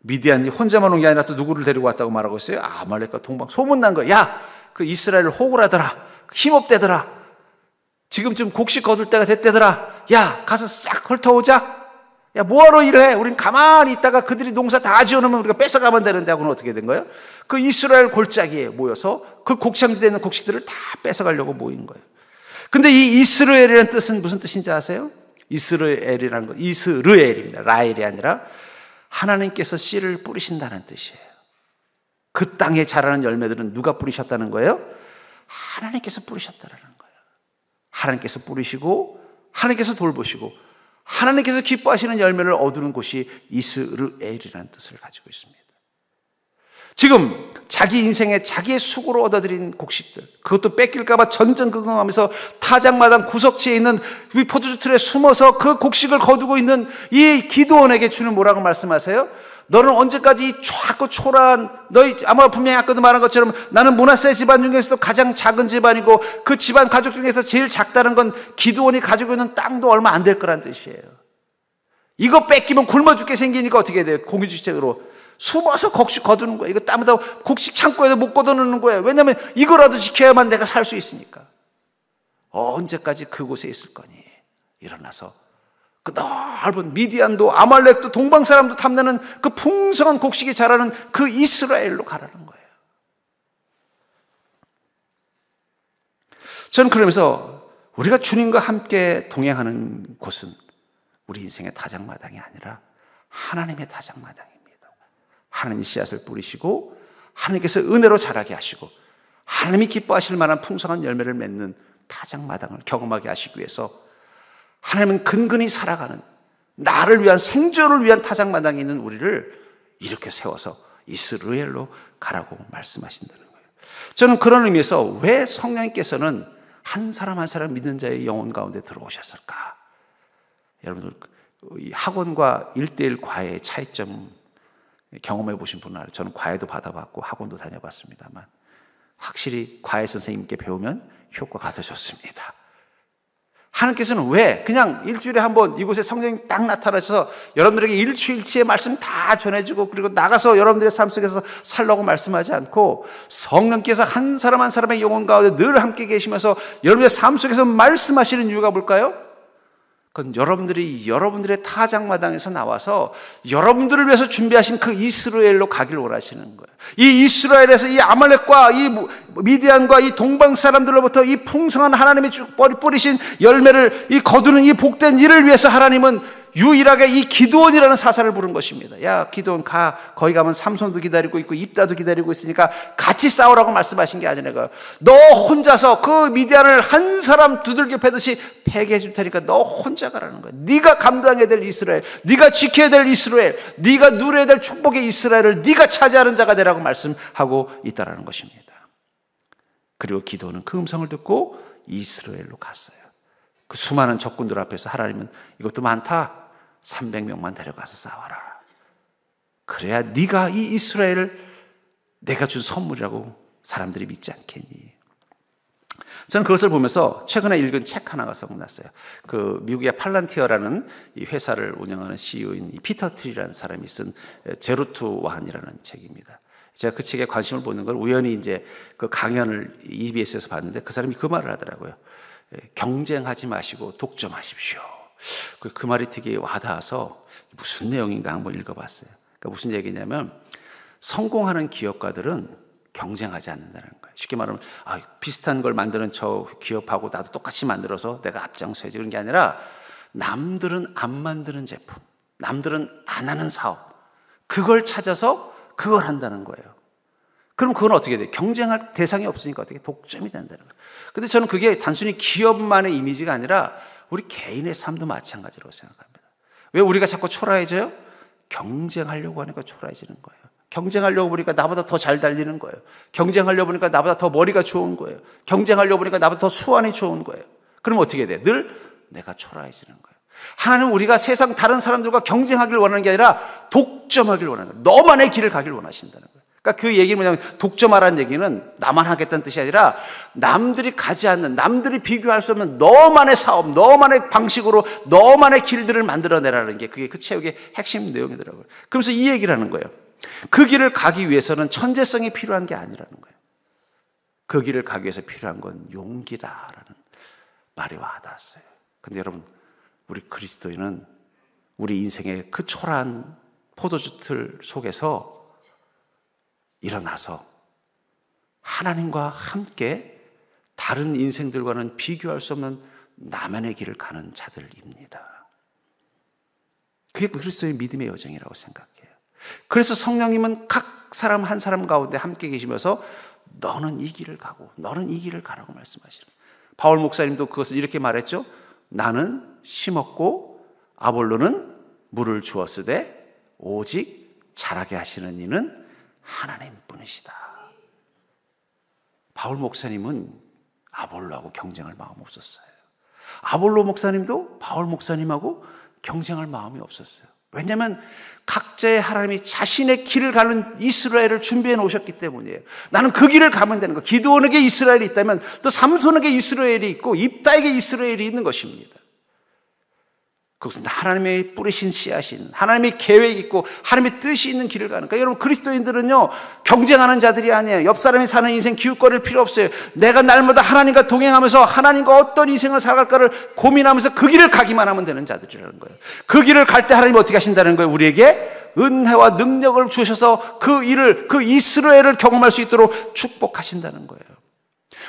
A: 미디안이 혼자만 온 게 아니라 또 누구를 데리고 왔다고 말하고 있어요? 아말렉과 동방. 소문난 거야. 야, 그 이스라엘 호구라더라. 힘없대더라. 지금쯤 곡식 거둘 때가 됐대더라. 야, 가서 싹 훑어오자. 야, 뭐하러 이래? 우린 가만히 있다가 그들이 농사 다 지어놓으면 우리가 뺏어가면 되는데 하고는 어떻게 된 거예요? 그 이스라엘 골짜기에 모여서 그 곡창지대에 있는 곡식들을 다 뺏어가려고 모인 거예요. 근데 이 이스라엘이라는 뜻은 무슨 뜻인지 아세요? 이스라엘이라는 것, 이스르엘입니다. 라엘이 아니라 하나님께서 씨를 뿌리신다는 뜻이에요. 그 땅에 자라는 열매들은 누가 뿌리셨다는 거예요? 하나님께서 뿌리셨다는 거예요. 하나님께서 뿌리시고 하나님께서 돌보시고 하나님께서 기뻐하시는 열매를 얻는 곳이 이스르엘이라는 뜻을 가지고 있습니다. 지금 자기 인생에 자기의 수고로 얻어들인 곡식들, 그것도 뺏길까봐 전전긍긍하면서 타작마당 구석지에 있는 이 포도주 틀에 숨어서 그 곡식을 거두고 있는 이 기드온에게 주는 뭐라고 말씀하세요? 너는 언제까지 이 작고 초라한, 너희 아마 분명히 아까도 말한 것처럼 나는 므낫세 집안 중에서도 가장 작은 집안이고 그 집안 가족 중에서 제일 작다는 건 기드온이 가지고 있는 땅도 얼마 안 될 거란 뜻이에요. 이거 뺏기면 굶어 죽게 생기니까 어떻게 돼요? 공유주택으로 숨어서 곡식 거두는 거예요. 이거 따면 곡식 창고에도 못 걷어놓는 거예요. 왜냐하면 이거라도 지켜야만 내가 살 수 있으니까. 언제까지 그곳에 있을 거니? 일어나서 그 넓은 미디안도 아말렉도 동방 사람도 탐내는 그 풍성한 곡식이 자라는 그 이스라엘로 가라는 거예요. 저는 그러면서 우리가 주님과 함께 동행하는 곳은 우리 인생의 타작마당이 아니라 하나님의 타작마당입니다. 하나님이 씨앗을 뿌리시고 하나님께서 은혜로 자라게 하시고 하나님이 기뻐하실 만한 풍성한 열매를 맺는 타작마당을 경험하게 하시기 위해서 하나님은 근근히 살아가는, 나를 위한, 생존을 위한 타작마당에 있는 우리를 이렇게 세워서 이스라엘로 가라고 말씀하신다는 거예요. 저는 그런 의미에서 왜 성령님께서는 한 사람 한 사람 믿는 자의 영혼 가운데 들어오셨을까? 여러분들 이 학원과 1:1 과외의 차이점 경험해 보신 분은 알아요. 저는 과외도 받아봤고 학원도 다녀봤습니다만 확실히 과외 선생님께 배우면 효과가 더 좋습니다. 하나님께서는 왜 그냥 일주일에 한번 이곳에 성령이 딱 나타나셔서 여러분들에게 일주일치의 말씀 다 전해주고 그리고 나가서 여러분들의 삶 속에서 살라고 말씀하지 않고 성령께서 한 사람 한 사람의 영혼 가운데 늘 함께 계시면서 여러분의 삶 속에서 말씀하시는 이유가 뭘까요? 그건 여러분들이 여러분들의 타작마당에서 나와서 여러분들을 위해서 준비하신 그 이스라엘로 가길 원하시는 거예요. 이 이스라엘에서 이 아말렉과 이 미디안과 이 동방 사람들로부터 이 풍성한 하나님이 뿌리신 열매를 이 거두는 이 복된 일을 위해서 하나님은 유일하게 이 기드온이라는 사사를 부른 것입니다. 야, 기드온 가. 거기 가면 삼손도 기다리고 있고 입다도 기다리고 있으니까 같이 싸우라고 말씀하신 게 아니라 너 혼자서 그 미디안을 한 사람 두들겨 패듯이 패게 해줄 테니까 너 혼자 가라는 거야. 네가 감당해야 될 이스라엘, 네가 지켜야 될 이스라엘, 네가 누려야 될 축복의 이스라엘을 네가 차지하는 자가 되라고 말씀하고 있다라는 것입니다. 그리고 기드온은 그 음성을 듣고 이스라엘로 갔어요. 그 수많은 적군들 앞에서 하나님은 이것도 많다. 300명만 데려가서 싸워라. 그래야 네가 이 이스라엘을 내가 준 선물이라고 사람들이 믿지 않겠니? 저는 그것을 보면서 최근에 읽은 책 하나가 생각났어요. 그 미국의 팔란티어라는 이 회사를 운영하는 CEO인 피터 트리라는 사람이 쓴 제로 투 완이라는 책입니다. 제가 그 책에 관심을 보는 걸 우연히 이제 그 강연을 EBS에서 봤는데 그 사람이 그 말을 하더라고요. 경쟁하지 마시고 독점하십시오. 그 말이 되게 와닿아서 무슨 내용인가 한번 읽어봤어요. 그러니까 무슨 얘기냐면 성공하는 기업가들은 경쟁하지 않는다는 거예요. 쉽게 말하면 비슷한 걸 만드는 저 기업하고 나도 똑같이 만들어서 내가 앞장서야지 그런 게 아니라 남들은 안 만드는 제품, 남들은 안 하는 사업 그걸 찾아서 그걸 한다는 거예요. 그럼 그건 어떻게 돼요? 경쟁할 대상이 없으니까 어떻게 독점이 된다는 거예요. 근데 저는 그게 단순히 기업만의 이미지가 아니라 우리 개인의 삶도 마찬가지라고 생각합니다. 왜 우리가 자꾸 초라해져요? 경쟁하려고 하니까 초라해지는 거예요. 경쟁하려고 보니까 나보다 더 잘 달리는 거예요. 경쟁하려고 보니까 나보다 더 머리가 좋은 거예요. 경쟁하려고 보니까 나보다 더 수완이 좋은 거예요. 그럼 어떻게 돼? 늘 내가 초라해지는 거예요. 하나님은 우리가 세상 다른 사람들과 경쟁하길 원하는 게 아니라 독점하길 원하는 거예요. 너만의 길을 가길 원하신다는 거예요. 그러니까 그 얘기는 뭐냐면 독점하라는 얘기는 나만 하겠다는 뜻이 아니라 남들이 가지 않는, 남들이 비교할 수 없는 너만의 사업, 너만의 방식으로 너만의 길들을 만들어내라는 게 그게 그 체육의 핵심 내용이더라고요. 그러면서 이 얘기를 하는 거예요. 그 길을 가기 위해서는 천재성이 필요한 게 아니라는 거예요. 그 길을 가기 위해서 필요한 건 용기다라는 말이 와닿았어요. 근데 여러분, 우리 그리스도인은 우리 인생의 그 초라한 포도주 틀 속에서 일어나서 하나님과 함께 다른 인생들과는 비교할 수 없는 나만의 길을 가는 자들입니다. 그게 그리스도의 믿음의 여정이라고 생각해요. 그래서 성령님은 각 사람 한 사람 가운데 함께 계시면서 너는 이 길을 가고 너는 이 길을 가라고 말씀하시는 거예요. 바울 목사님도 그것을 이렇게 말했죠. 나는 심었고 아볼로는 물을 주었으되 오직 자라게 하시는 이는 하나님뿐이시다. 바울 목사님은 아볼로하고 경쟁할 마음 없었어요. 아볼로 목사님도 바울 목사님하고 경쟁할 마음이 없었어요. 왜냐하면 각자의 하나님이 자신의 길을 가는 이스라엘을 준비해 놓으셨기 때문이에요. 나는 그 길을 가면 되는 거예요. 기드온에게 이스라엘이 있다면 또 삼손에게 이스라엘이 있고 입다에게 이스라엘이 있는 것입니다. 그것은 하나님의 뿌리신 씨앗인 하나님의 계획이 있고 하나님의 뜻이 있는 길을 가는 거예요. 여러분 그리스도인들은요 경쟁하는 자들이 아니에요. 옆 사람이 사는 인생 기웃거릴 필요 없어요. 내가 날마다 하나님과 동행하면서 하나님과 어떤 인생을 살아갈까를 고민하면서 그 길을 가기만 하면 되는 자들이라는 거예요. 그 길을 갈 때 하나님이 어떻게 하신다는 거예요? 우리에게 은혜와 능력을 주셔서 그 일을 그 이스라엘을 경험할 수 있도록 축복하신다는 거예요.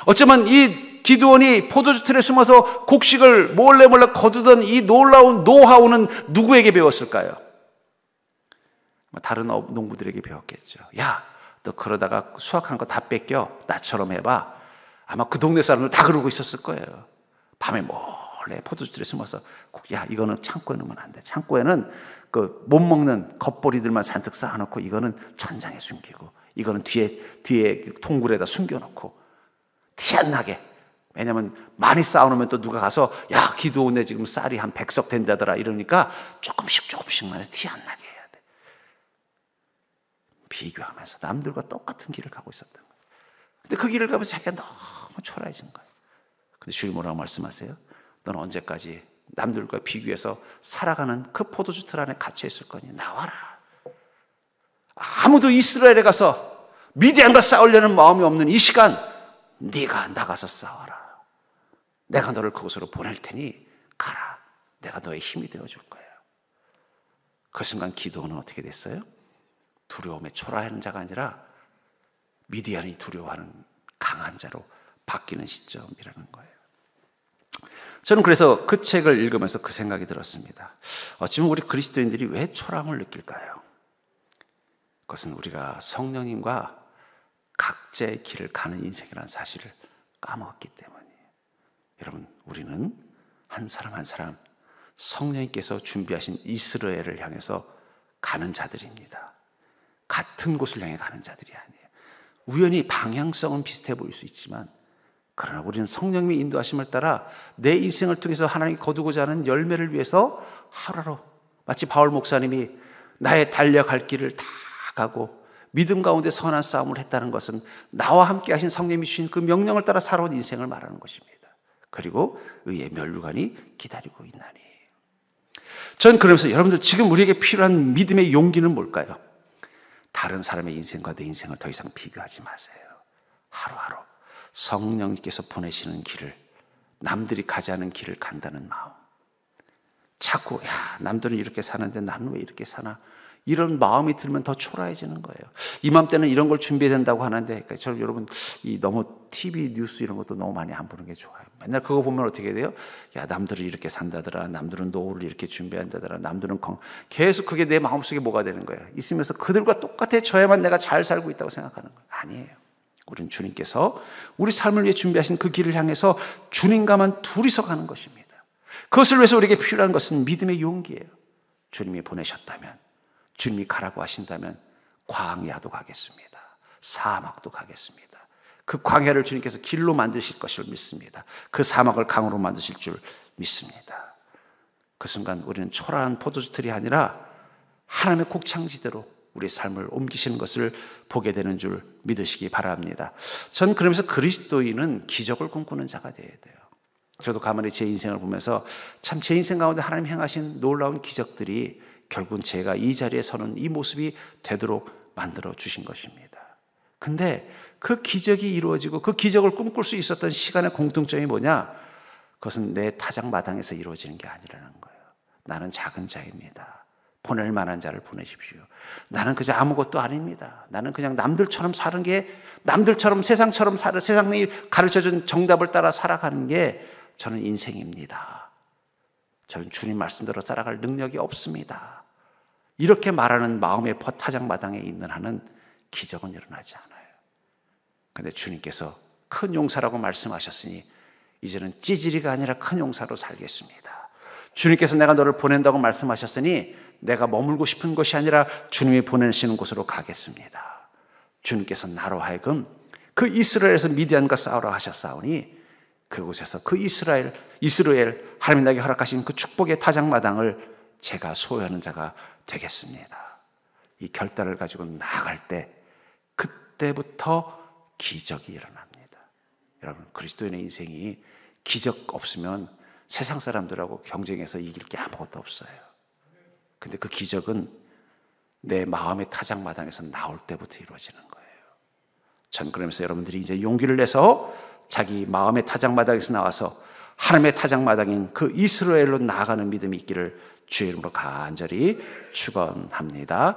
A: 어쩌면 이 기드온이 포도주 틀에 숨어서 곡식을 몰래 거두던 이 놀라운 노하우는 누구에게 배웠을까요? 다른 농부들에게 배웠겠죠. 야, 너 그러다가 수확한 거 다 뺏겨. 나처럼 해봐. 아마 그 동네 사람들 다 그러고 있었을 거예요. 밤에 몰래 포도주 틀에 숨어서 야, 이거는 창고에 넣으면 안 돼. 창고에는 그 못 먹는 겉보리들만 잔뜩 쌓아놓고 이거는 천장에 숨기고 이거는 뒤에 통굴에다 숨겨놓고 티 안 나게. 왜냐면 많이 쌓아놓으면 또 누가 가서 야, 기도원에 지금 쌀이 한 100석 된다더라 이러니까 조금씩만 해서 티 안 나게 해야 돼. 비교하면서 남들과 똑같은 길을 가고 있었던 거예요. 근데 그 길을 가면서 자기가 너무 초라해진 거예요. 근데 주님 뭐라고 말씀하세요? 너는 언제까지 남들과 비교해서 살아가는 그 포도주 틀 안에 갇혀 있을 거니? 나와라. 아무도 이스라엘에 가서 미디안과 싸우려는 마음이 없는 이 시간, 네가 나가서 싸워라. 내가 너를 그곳으로 보낼 테니 가라. 내가 너의 힘이 되어줄 거야. 그 순간 기도는 어떻게 됐어요? 두려움에 초라하는 자가 아니라 미디안이 두려워하는 강한 자로 바뀌는 시점이라는 거예요. 저는 그래서 그 책을 읽으면서 그 생각이 들었습니다. 어쩌면 우리 그리스도인들이 왜 초라함을 느낄까요? 그것은 우리가 성령님과 각자의 길을 가는 인생이라는 사실을 까먹었기 때문이에요. 여러분, 우리는 한 사람 한 사람 성령님께서 준비하신 이스라엘을 향해서 가는 자들입니다. 같은 곳을 향해 가는 자들이 아니에요. 우연히 방향성은 비슷해 보일 수 있지만 그러나 우리는 성령님의 인도하심을 따라 내 인생을 통해서 하나님이 거두고자 하는 열매를 위해서 하루하루 마치 바울 목사님이 나의 달려갈 길을 다 가고 믿음 가운데 선한 싸움을 했다는 것은 나와 함께 하신 성령님이 주신 그 명령을 따라 살아온 인생을 말하는 것입니다. 그리고 의의 면류관이 기다리고 있나니. 전 그러면서 여러분들 지금 우리에게 필요한 믿음의 용기는 뭘까요? 다른 사람의 인생과 내 인생을 더 이상 비교하지 마세요. 하루하루 성령님께서 보내시는 길을, 남들이 가지 않은 길을 간다는 마음. 자꾸 야, 남들은 이렇게 사는데 나는 왜 이렇게 사나? 이런 마음이 들면 더 초라해지는 거예요. 이맘때는 이런 걸 준비해야 된다고 하는데, 그러니까 저 여러분 너무 TV 뉴스 이런 것도 너무 많이 안 보는 게 좋아요. 맨날 그거 보면 어떻게 돼요? 야, 남들은 이렇게 산다더라. 남들은 노후를 이렇게 준비한다더라. 남들은 계속 그게 내 마음속에 뭐가 되는 거예요. 있으면서 그들과 똑같아져야만 내가 잘 살고 있다고 생각하는 거예요. 아니에요. 우리는 주님께서 우리 삶을 위해 준비하신 그 길을 향해서 주님과만 둘이서 가는 것입니다. 그것을 위해서 우리에게 필요한 것은 믿음의 용기예요. 주님이 보내셨다면, 주님이 가라고 하신다면 광야도 가겠습니다. 사막도 가겠습니다. 그 광야를 주님께서 길로 만드실 것을 믿습니다. 그 사막을 강으로 만드실 줄 믿습니다. 그 순간 우리는 초라한 포도주 틀이 아니라 하나님의 곡창지대로 우리의 삶을 옮기시는 것을 보게 되는 줄 믿으시기 바랍니다. 전 그러면서 그리스도인은 기적을 꿈꾸는 자가 되어야 돼요. 저도 가만히 제 인생을 보면서 참 제 인생 가운데 하나님 행하신 놀라운 기적들이 결국은 제가 이 자리에 서는 이 모습이 되도록 만들어 주신 것입니다. 근데 그 기적이 이루어지고 그 기적을 꿈꿀 수 있었던 시간의 공통점이 뭐냐? 그것은 내 타작마당에서 이루어지는 게 아니라는 거예요. 나는 작은 자입니다. 보낼 만한 자를 보내십시오. 나는 그저 아무것도 아닙니다. 나는 그냥 남들처럼 사는 게, 남들처럼 세상처럼 세상이 가르쳐준 정답을 따라 살아가는 게 저는 인생입니다. 저는 주님 말씀대로 살아갈 능력이 없습니다. 이렇게 말하는 마음의 타작마당에 있는 한은 기적은 일어나지 않아요. 그런데 주님께서 큰 용사라고 말씀하셨으니 이제는 찌질이가 아니라 큰 용사로 살겠습니다. 주님께서 내가 너를 보낸다고 말씀하셨으니 내가 머물고 싶은 곳이 아니라 주님이 보내시는 곳으로 가겠습니다. 주님께서 나로 하여금 그 이스라엘에서 미디안과 싸우라 하셨사오니 그곳에서 그 이스라엘 하나님이 나에게 허락하신 그 축복의 타작마당을 제가 소유하는 자가 되겠습니다. 이 결단을 가지고 나아갈 때 그때부터 기적이 일어납니다. 여러분, 그리스도인의 인생이 기적 없으면 세상 사람들하고 경쟁해서 이길 게 아무것도 없어요. 근데 그 기적은 내 마음의 타작마당에서 나올 때부터 이루어지는 거예요. 전 그러면서 여러분들이 이제 용기를 내서 자기 마음의 타작마당에서 나와서 하나님의 타작마당인 그 이스라엘로 나아가는 믿음이 있기를 주의 이름으로 간절히 축원합니다.